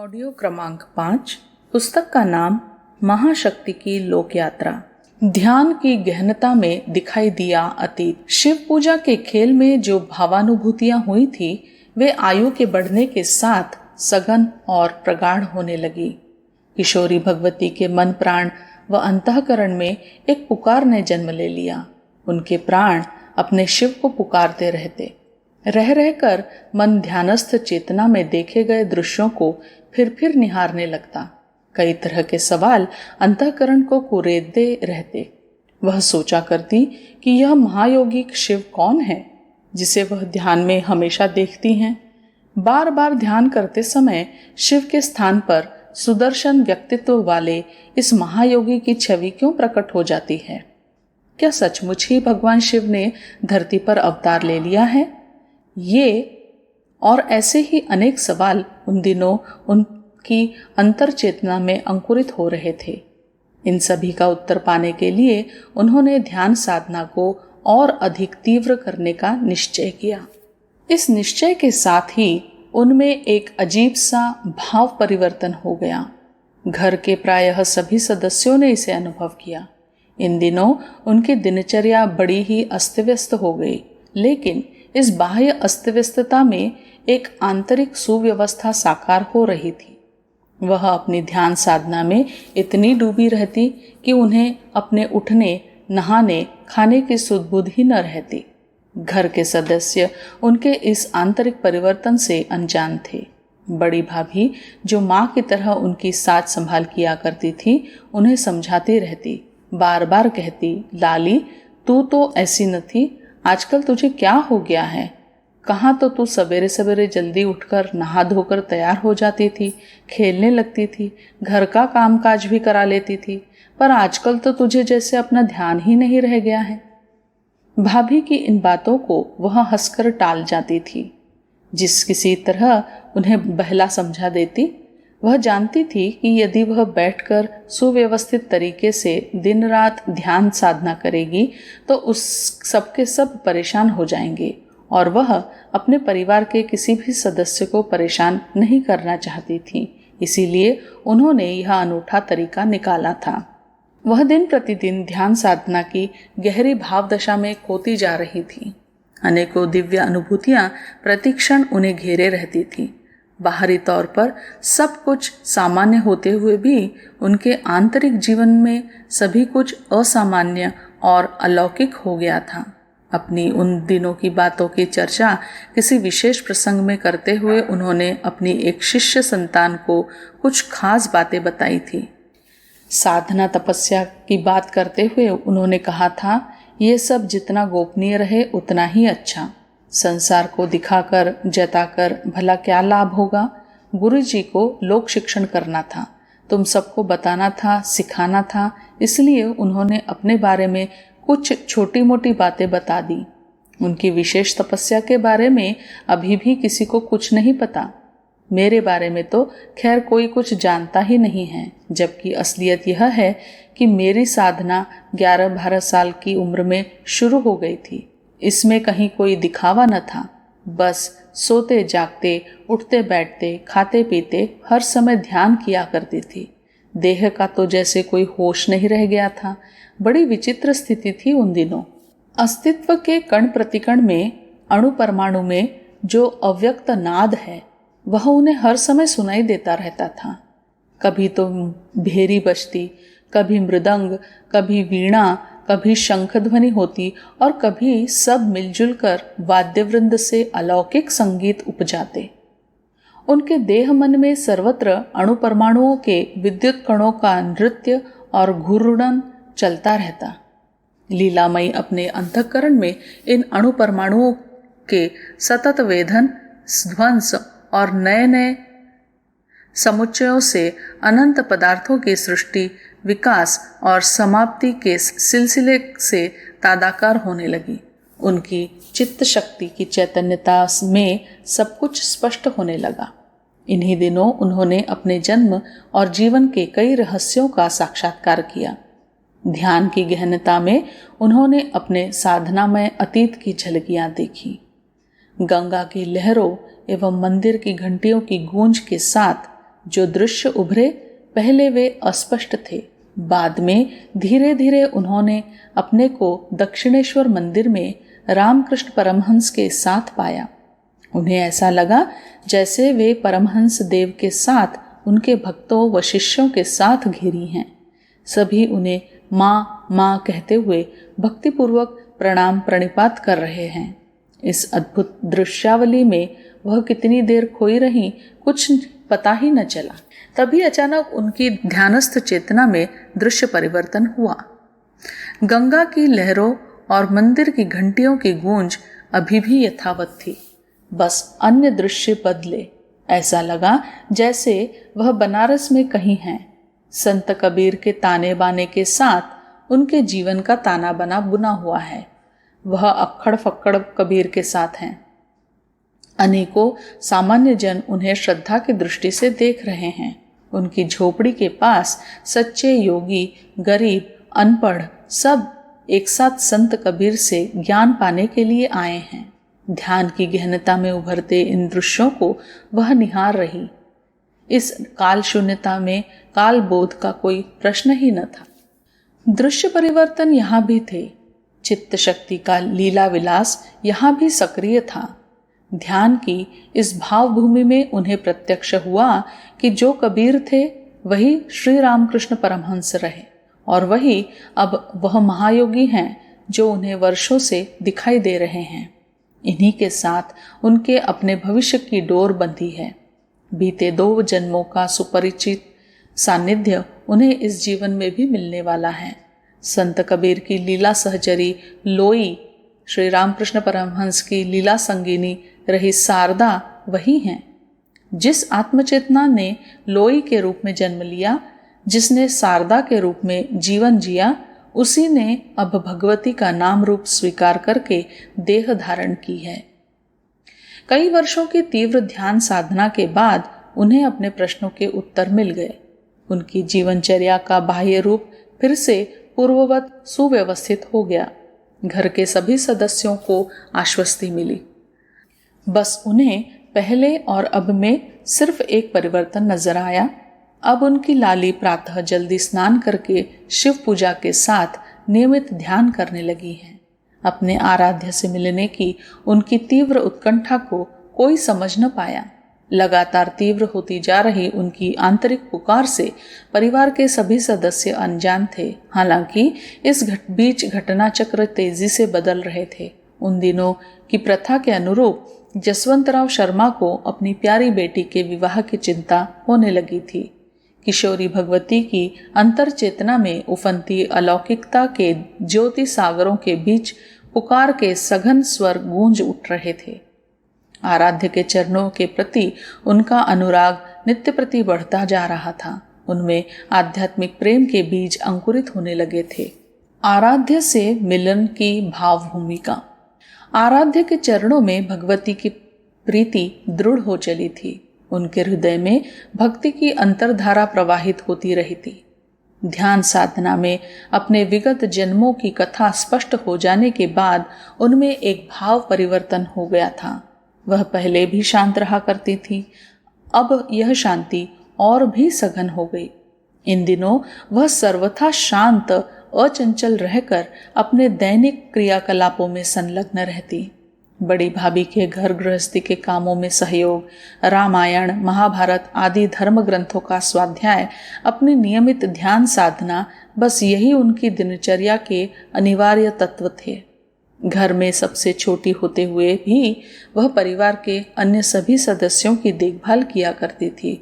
Audio क्रमांक 5। पुस्तक का नाम महाशक्ति की लोक यात्रा। ध्यान की गहनता में दिखाई दिया अतीत। शिव पूजा के खेल में जो भावानुभूतियां हुई थी वे आयु के बढ़ने के साथ सघन और प्रगाढ़ होने लगी। किशोरी भगवती के मन प्राण व अंतःकरण में एक पुकार ने जन्म ले लिया। उनके प्राण अपने शिव को पुकारते रहते। रह रहकर मन ध्यानस्थ चेतना में देखे गए दृश्यों को फिर निहारने लगता। कई तरह के सवाल अंतःकरण को कुरेदते रहते। वह सोचा करती कि यह महायोगिक शिव कौन है जिसे वह ध्यान में हमेशा देखती हैं। बार बार ध्यान करते समय शिव के स्थान पर सुदर्शन व्यक्तित्व वाले इस महायोगी की छवि क्यों प्रकट हो जाती है? क्या सचमुच ही भगवान शिव ने धरती पर अवतार ले लिया है? ये और ऐसे ही अनेक सवाल उन दिनों उनकी अंतर चेतना में अंकुरित हो रहे थे। इन सभी का उत्तर पाने के लिए उन्होंने ध्यान साधना को और अधिक तीव्र करने का निश्चय किया। इस निश्चय के साथ ही उनमें एक अजीब सा भाव परिवर्तन हो गया। घर के प्रायः सभी सदस्यों ने इसे अनुभव किया। इन दिनों उनकी दिनचर्या बड़ी ही अस्त व्यस्त हो गई, लेकिन इस बाह्य अस्तव्यस्तता में एक आंतरिक सुव्यवस्था साकार हो रही थी। वह अपनी ध्यान साधना में इतनी डूबी रहती कि उन्हें अपने उठने, नहाने, खाने की सुध-बुध ही न रहती। घर के सदस्य उनके इस आंतरिक परिवर्तन से अनजान थे। बड़ी भाभी, जो माँ की तरह उनकी साज संभाल किया करती थी, उन्हें समझाती रहती। बार बार कहती, लाली तू तो ऐसी न थी, आजकल तुझे क्या हो गया है? कहाँ तो तू सवेरे सवेरे जल्दी उठकर नहा धोकर तैयार हो जाती थी, खेलने लगती थी, घर का कामकाज भी करा लेती थी, पर आजकल तो तुझे जैसे अपना ध्यान ही नहीं रह गया है। भाभी की इन बातों को वह हंसकर टाल जाती थी। जिस किसी तरह उन्हें बहला समझा देती। वह जानती थी कि यदि वह बैठकर सुव्यवस्थित तरीके से दिन रात ध्यान साधना करेगी तो उस सबके सब परेशान हो जाएंगे, और वह अपने परिवार के किसी भी सदस्य को परेशान नहीं करना चाहती थी। इसीलिए उन्होंने यह अनूठा तरीका निकाला था। वह दिन प्रतिदिन ध्यान साधना की गहरी भावदशा में खोती जा रही थी। अनेकों दिव्य अनुभूतियां प्रतिक्षण उन्हें घेरे रहती थी। बाहरी तौर पर सब कुछ सामान्य होते हुए भी उनके आंतरिक जीवन में सभी कुछ असामान्य और अलौकिक हो गया था। अपनी उन दिनों की बातों की चर्चा किसी विशेष प्रसंग में करते हुए उन्होंने अपनी एक शिष्य संतान को कुछ खास बातें बताई थी। साधना तपस्या की बात करते हुए उन्होंने कहा था, ये सब जितना गोपनीय रहे उतना ही अच्छा। संसार को दिखाकर जताकर भला क्या लाभ होगा? गुरुजी को लोक शिक्षण करना था, तुम सबको बताना था, सिखाना था। इसलिए उन्होंने अपने बारे में कुछ छोटी मोटी बातें बता दी। उनकी विशेष तपस्या के बारे में अभी भी किसी को कुछ नहीं पता। मेरे बारे में तो खैर कोई कुछ जानता ही नहीं है, जबकि असलियत यह है कि मेरी साधना 11-12 साल की उम्र में शुरू हो गई थी। इसमें कहीं कोई दिखावा न था। बस सोते जागते, उठते बैठते, खाते पीते हर समय ध्यान किया करती थी। देह का तो जैसे कोई होश नहीं रह गया था। बड़ी विचित्र स्थिति थी उन दिनों। अस्तित्व के कण प्रतिकण में, अणु परमाणु में जो अव्यक्त नाद है वह उन्हें हर समय सुनाई देता रहता था। कभी तो भेरी बजती, कभी मृदंग, कभी वीणा, कभी शंख ध्वनि होती और कभी सब मिलजुल कर वाद्यवृंद से अलौकिक संगीत उपजाते। उनके देह मन में सर्वत्र अणु परमाणुओं के विद्युत कणों का नृत्य और घूर्णन चलता रहता। लीलामयी अपने अंतःकरण में इन अणु परमाणुओं के सतत वेधन, ध्वंस और नए नए समुच्चयों से अनंत पदार्थों की सृष्टि, विकास और समाप्ति के सिलसिले से तादाकार होने लगी। उनकी चित्त शक्ति की चैतन्यता में सब कुछ स्पष्ट होने लगा। इन्हीं दिनों उन्होंने अपने जन्म और जीवन के कई रहस्यों का साक्षात्कार किया। ध्यान की गहनता में उन्होंने अपने साधनामय अतीत की झलकियां देखी। गंगा की लहरों एवं मंदिर की घंटियों की गूंज के साथ जो दृश्य उभरे पहले वे अस्पष्ट थे, बाद में धीरे धीरे उन्होंने अपने को दक्षिणेश्वर मंदिर में रामकृष्ण परमहंस के साथ पाया। उन्हें ऐसा लगा जैसे वे परमहंस देव के साथ उनके भक्तों व शिष्यों के साथ घिरी हैं। सभी उन्हें माँ माँ कहते हुए भक्तिपूर्वक प्रणाम प्रणिपात कर रहे हैं। इस अद्भुत दृश्यावली में वह कितनी देर खोई रही कुछ पता ही न चला। तभी अचानक उनकी ध्यानस्थ चेतना में दृश्य परिवर्तन हुआ। गंगा की लहरों और मंदिर की घंटियों की गूंज अभी भी यथावत थी, बस अन्य दृश्य बदले। ऐसा लगा जैसे वह बनारस में कहीं हैं। संत कबीर के ताने बाने के साथ उनके जीवन का ताना बना बुना हुआ है। वह अक्खड़ फक्कड़ कबीर के साथ हैं। अनेकों सामान्य जन उन्हें श्रद्धा की दृष्टि से देख रहे हैं। उनकी झोपड़ी के पास सच्चे योगी, गरीब, अनपढ़ सब एक साथ संत कबीर से ज्ञान पाने के लिए आए हैं। ध्यान की गहनता में उभरते इन दृश्यों को वह निहार रही। इस काल शून्यता में काल बोध का कोई प्रश्न ही न था। दृश्य परिवर्तन यहाँ भी थे। चित्त शक्ति का लीला विलास यहाँ भी सक्रिय था। ध्यान की इस भाव भूमि में उन्हें प्रत्यक्ष हुआ कि जो कबीर थे वही श्री रामकृष्ण परमहंस रहे और वही अब वह महायोगी हैं जो उन्हें वर्षों से दिखाई दे रहे हैं। इन्हीं के साथ उनके अपने भविष्य की डोर बंधी है। बीते 2 जन्मों का सुपरिचित सानिध्य उन्हें इस जीवन में भी मिलने वाला है। संत कबीर की लीला सहचरी लोई, श्री रामकृष्ण परमहंस की लीला संगिनी रही शारदा वही हैं। जिस आत्मचेतना ने लोई के रूप में जन्म लिया, जिसने शारदा के रूप में जीवन जिया, उसी ने अब भगवती का नाम रूप स्वीकार करके देह धारण की है। कई वर्षों की तीव्र ध्यान साधना के बाद उन्हें अपने प्रश्नों के उत्तर मिल गए। उनकी जीवनचर्या का बाह्य रूप फिर से पूर्ववत सुव्यवस्थित हो गया। घर के सभी सदस्यों को आश्वस्ति मिली। बस उन्हें पहले और अब में सिर्फ एक परिवर्तन नजर आया। अब उनकी लाली प्रातः जल्दी स्नान करके शिव पूजा के साथ नियमित ध्यान करने लगी है। अपने आराध्य से मिलने की उनकी तीव्र उत्कंठा को कोई समझ न पाया। लगातार तीव्र होती जा रही उनकी आंतरिक पुकार से परिवार के सभी सदस्य अनजान थे। हालांकि इस बीच घटना चक्र तेजी से बदल रहे थे। उन दिनों की प्रथा के अनुरूप जसवंतराव शर्मा को अपनी प्यारी बेटी के विवाह की चिंता होने लगी थी। किशोरी भगवती की अंतर चेतना में उफनती अलौकिकता के ज्योति सागरों के बीच पुकार के सघन स्वर गूंज उठ रहे थे। आराध्य के चरणों के प्रति उनका अनुराग नित्य प्रति बढ़ता जा रहा था। उनमें आध्यात्मिक प्रेम के बीज अंकुरित होने लगे थे। आराध्य से मिलन की भाव भूमिका। आराध्य के चरणों में भगवती की प्रीति दृढ़ हो चली थी। उनके हृदय में भक्ति की अंतर्धारा प्रवाहित होती रही थी। ध्यान साधना में अपने विगत जन्मों की कथा स्पष्ट हो जाने के बाद उनमें एक भाव परिवर्तन हो गया था। वह पहले भी शांत रहा करती थी, अब यह शांति और भी सघन हो गई। इन दिनों वह सर्वथा शांत अचंचल रहकर अपने दैनिक क्रियाकलापों में संलग्न रहती। बड़ी भाभी के घर गृहस्थी के कामों में सहयोग, रामायण, महाभारत आदि धर्म ग्रंथों का स्वाध्याय, अपनी नियमित ध्यान साधना, बस यही उनकी दिनचर्या के अनिवार्य तत्व थे। घर में सबसे छोटी होते हुए भी वह परिवार के अन्य सभी सदस्यों की देखभाल किया करती थी।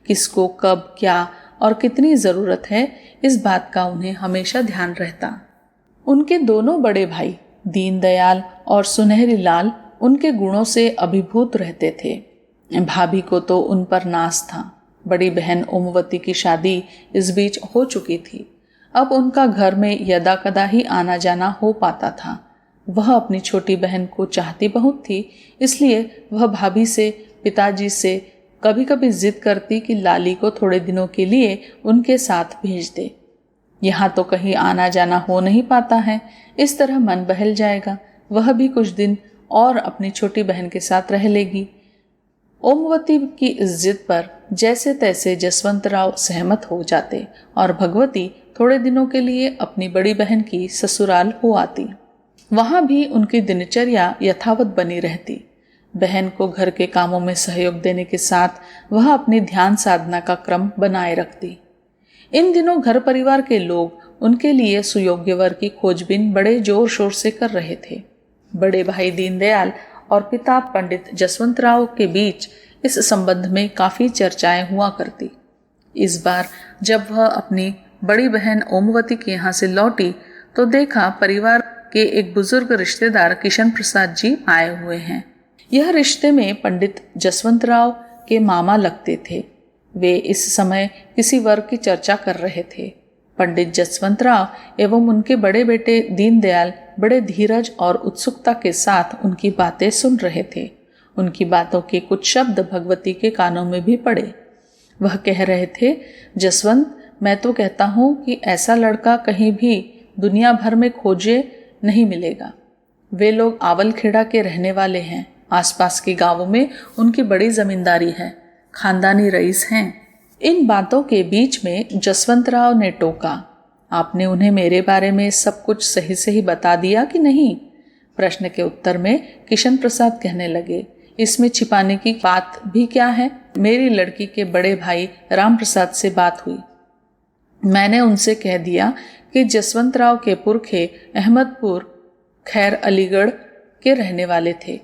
किसको कब क्या और कितनी ज़रूरत है, इस बात का उन्हें हमेशा ध्यान रहता। उनके दोनों बड़े भाई दीनदयाल और सुनहरी लाल उनके गुणों से अभिभूत रहते थे। भाभी को तो उन पर नाज था। बड़ी बहन ओमवती की शादी इस बीच हो चुकी थी। अब उनका घर में यदा कदा ही आना जाना हो पाता था। वह अपनी छोटी बहन को चाहती बहुत थी, इसलिए वह भाभी से, पिताजी से कभी कभी जिद करती कि लाली को थोड़े दिनों के लिए उनके साथ भेज दे। यहाँ तो कहीं आना जाना हो नहीं पाता है, इस तरह मन बहल जाएगा। वह भी कुछ दिन और अपनी छोटी बहन के साथ रह लेगी। ओमवती की इस जिद पर जैसे तैसे जसवंतराव सहमत हो जाते और भगवती थोड़े दिनों के लिए अपनी बड़ी बहन की ससुराल हो आती। वहां भी उनकी दिनचर्या यथावत बनी रहती। बहन को घर के कामों में सहयोग देने के साथ वह अपनी ध्यान साधना का क्रम बनाए रखती। इन दिनों घर परिवार के लोग उनके लिए सुयोग्य वर की खोजबीन बड़े जोर शोर से कर रहे थे। बड़े भाई दीनदयाल और पिता पंडित जसवंतराव के बीच इस संबंध में काफी चर्चाएं हुआ करती। इस बार जब वह अपनी बड़ी बहन ओमवती के यहाँ से लौटी तो देखा परिवार के एक बुजुर्ग रिश्तेदार किशन प्रसाद जी आए हुए हैं। यह रिश्ते में पंडित जसवंतराव के मामा लगते थे। वे इस समय किसी वर्ग की चर्चा कर रहे थे। पंडित जसवंतराव एवं उनके बड़े बेटे दीनदयाल बड़े धीरज और उत्सुकता के साथ उनकी बातें सुन रहे थे। उनकी बातों के कुछ शब्द भगवती के कानों में भी पड़े। वह कह रहे थे, जसवंत, मैं तो कहता हूँ कि ऐसा लड़का कहीं भी दुनिया भर में खोजे नहीं मिलेगा। वे लोग आवलखेड़ा के रहने वाले हैं। आसपास के गांवों में उनकी बड़ी जमींदारी है, खानदानी रईस हैं। इन बातों के बीच में जसवंतराव ने टोका, आपने उन्हें मेरे बारे में सब कुछ सही सही बता दिया कि नहीं? प्रश्न के उत्तर में किशन प्रसाद कहने लगे, इसमें छिपाने की बात भी क्या है? मेरी लड़की के बड़े भाई राम प्रसाद से बात हुई। मैंने उनसे कह दिया कि जसवंतराव के पुरखे अहमदपुर खैर अलीगढ़ के रहने वाले थे।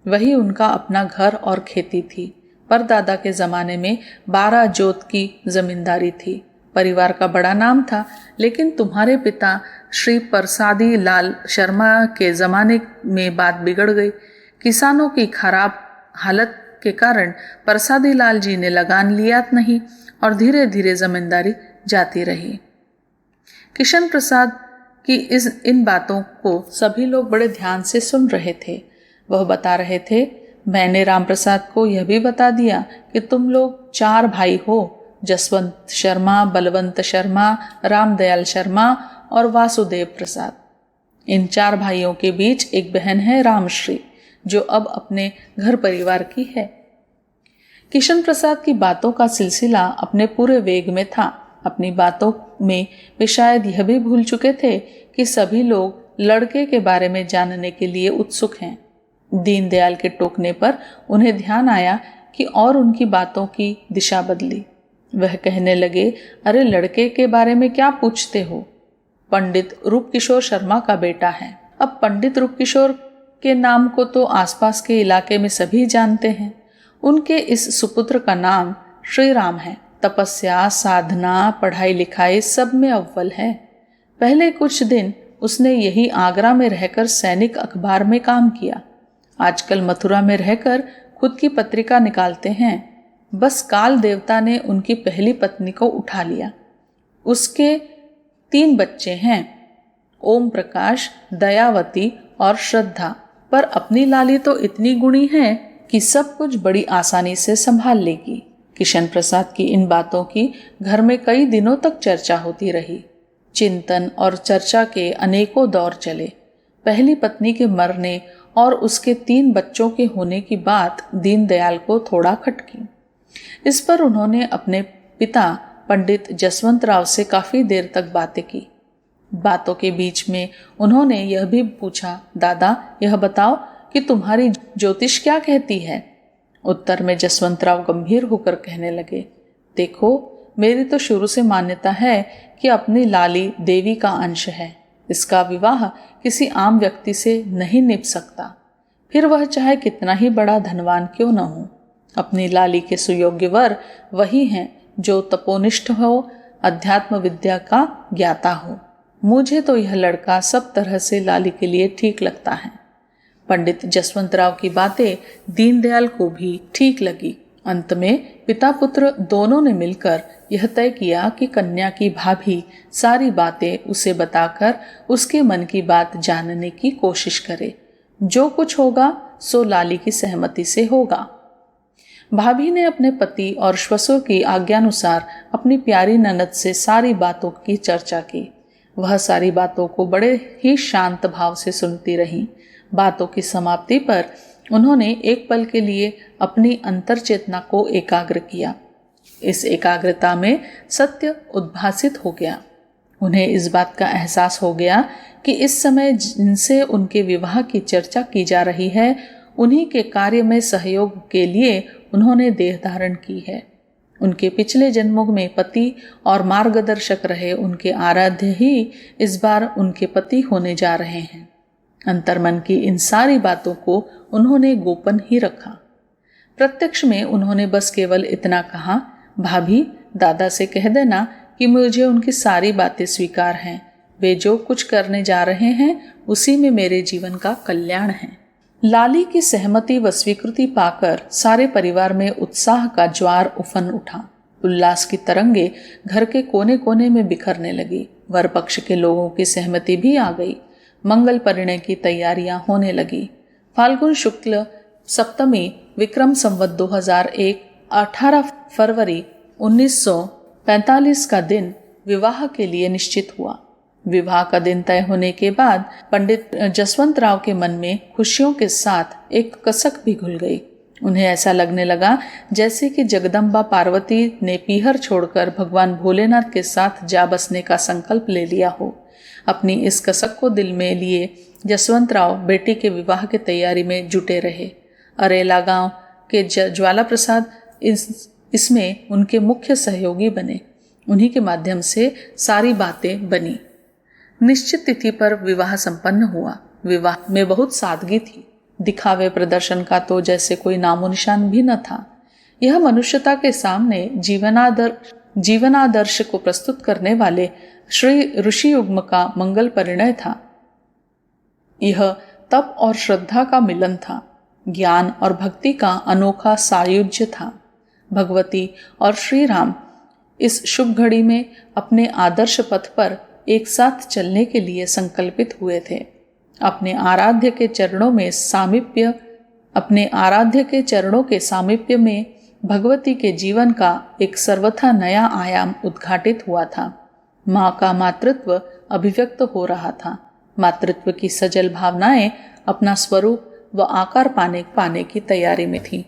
वही उनका अपना घर और खेती थी। परदादा के जमाने में 12 जोत की जमींदारी थी। परिवार का बड़ा नाम था, लेकिन तुम्हारे पिता श्री परसादी लाल शर्मा के जमाने में बात बिगड़ गई। किसानों की खराब हालत के कारण परसादी लाल जी ने लगान लिया नहीं और धीरे धीरे जमींदारी जाती रही। किशन प्रसाद की इन बातों को सभी लोग बड़े ध्यान से सुन रहे थे। वह बता रहे थे, मैंने राम प्रसाद को यह भी बता दिया कि तुम लोग 4 भाई हो, जसवंत शर्मा, बलवंत शर्मा, रामदयाल शर्मा और वासुदेव प्रसाद। इन 4 भाइयों के बीच एक बहन है रामश्री, जो अब अपने घर परिवार की है। किशन प्रसाद की बातों का सिलसिला अपने पूरे वेग में था। अपनी बातों में वे शायद यह भी भूल चुके थे कि सभी लोग लड़के के बारे में जानने के लिए उत्सुक हैं। दीनदयाल के टोकने पर उन्हें ध्यान आया कि और उनकी बातों की दिशा बदली। वह कहने लगे, अरे लड़के के बारे में क्या पूछते हो? पंडित रूपकिशोर शर्मा का बेटा है। अब पंडित रूपकिशोर के नाम को तो आसपास के इलाके में सभी जानते हैं। उनके इस सुपुत्र का नाम श्री राम है। तपस्या, साधना, पढ़ाई लिखाई सब में अव्वल है। पहले कुछ दिन उसने यही आगरा में रहकर सैनिक अखबार में काम किया। आजकल मथुरा में रहकर खुद की पत्रिका निकालते हैं। बस काल देवता ने उनकी पहली पत्नी को उठा लिया। उसके 3 बच्चे हैं, ओम प्रकाश, दयावती और श्रद्धा। पर अपनी लाली तो इतनी गुणी है कि सब कुछ बड़ी आसानी से संभाल लेगी। किशन प्रसाद की इन बातों की घर में कई दिनों तक चर्चा होती रही। चिंतन और चर्चा के अनेकों दौर चले। पहली पत्नी के मरने और उसके 3 बच्चों के होने की बात दीनदयाल को थोड़ा खटकी। इस पर उन्होंने अपने पिता पंडित जसवंतराव से काफी देर तक बातें की। बातों के बीच में उन्होंने यह भी पूछा, दादा यह बताओ कि तुम्हारी ज्योतिष क्या कहती है? उत्तर में जसवंतराव गंभीर होकर कहने लगे, देखो मेरी तो शुरू से मान्यता है कि अपनी लाली देवी का अंश है। इसका विवाह किसी आम व्यक्ति से नहीं निभ सकता, फिर वह चाहे कितना ही बड़ा धनवान क्यों न हो। अपनी लाली के सुयोग्य वर वही हैं जो तपोनिष्ठ हो, अध्यात्म विद्या का ज्ञाता हो। मुझे तो यह लड़का सब तरह से लाली के लिए ठीक लगता है। पंडित जसवंतराव की बातें दीनदयाल को भी ठीक लगी। अंत में पिता पुत्र दोनों ने मिलकर यह तय किया कि कन्या की भाभी सारी बातें उसे बताकर उसके मन की बात जानने की कोशिश करे। जो कुछ होगा सो लाली की सहमति से होगा। भाभी ने अपने पति और श्वसुर की आज्ञानुसार अपनी प्यारी ननद से सारी बातों की चर्चा की। वह सारी बातों को बड़े ही शांत भाव से सुनती रही। बातों की समाप्ति पर उन्होंने एक पल के लिए अपनी अंतर चेतना को एकाग्र किया। इस एकाग्रता में सत्य उद्भासित हो गया। उन्हें इस बात का एहसास हो गया कि इस समय जिनसे उनके विवाह की चर्चा की जा रही है, उन्हीं के कार्य में सहयोग के लिए उन्होंने देह धारण की है। उनके पिछले जन्मों में पति और मार्गदर्शक रहे उनके आराध्य ही इस बार उनके पति होने जा रहे हैं। अंतर्मन की इन सारी बातों को उन्होंने गोपन ही रखा। प्रत्यक्ष में उन्होंने बस केवल इतना कहा, भाभी दादा से कह देना कि मुझे उनकी सारी बातें स्वीकार हैं। वे जो कुछ करने जा रहे हैं उसी में मेरे जीवन का कल्याण है। लाली की सहमति व स्वीकृति पाकर सारे परिवार में उत्साह का ज्वार उफन उठा। उल्लास की तरंगे घर के कोने कोने में बिखरने लगी। वर पक्ष के लोगों की सहमति भी आ गई। मंगल परिणय की तैयारियां होने लगी। फाल्गुन शुक्ल सप्तमी विक्रम संवत 2001 18 फरवरी 1945 का दिन विवाह के लिए निश्चित हुआ। विवाह का दिन तय होने के बाद पंडित जसवंत राव के मन में खुशियों के साथ एक कसक भी घुल गई। उन्हें ऐसा लगने लगा जैसे कि जगदम्बा पार्वती ने पीहर छोड़कर भगवान भोलेनाथ के साथ जा बसने का संकल्प ले लिया हो। अपनी इस कसक को दिल में लिए जसवंत राव बेटी के विवाह की तैयारी में जुटे रहे। अरेला गांव के ज्वाला प्रसाद इसमें उनके मुख्य सहयोगी बने। उन्हीं के माध्यम से सारी बातें बनी। निश्चित तिथि पर विवाह संपन्न हुआ। विवाह में बहुत सादगी थी। दिखावे प्रदर्शन का तो जैसे कोई नामो निशान भी न था। यह मनुष्यता के सामने जीवनादर्श को प्रस्तुत करने वाले श्री ऋषि युग्म का मंगल परिणय था। यह तप और श्रद्धा का मिलन था। ज्ञान और भक्ति का अनोखा सायुज्य था। भगवती और श्री राम इस शुभ घड़ी में अपने आदर्श पथ पर एक साथ चलने के लिए संकल्पित हुए थे। अपने आराध्य के चरणों के सामीप्य में भगवती के जीवन का एक सर्वथा नया आयाम उद्घाटित हुआ था। माँ का मातृत्व अभिव्यक्त हो रहा था। मातृत्व की सजल भावनाएं अपना स्वरूप व आकार पाने की तैयारी में थी।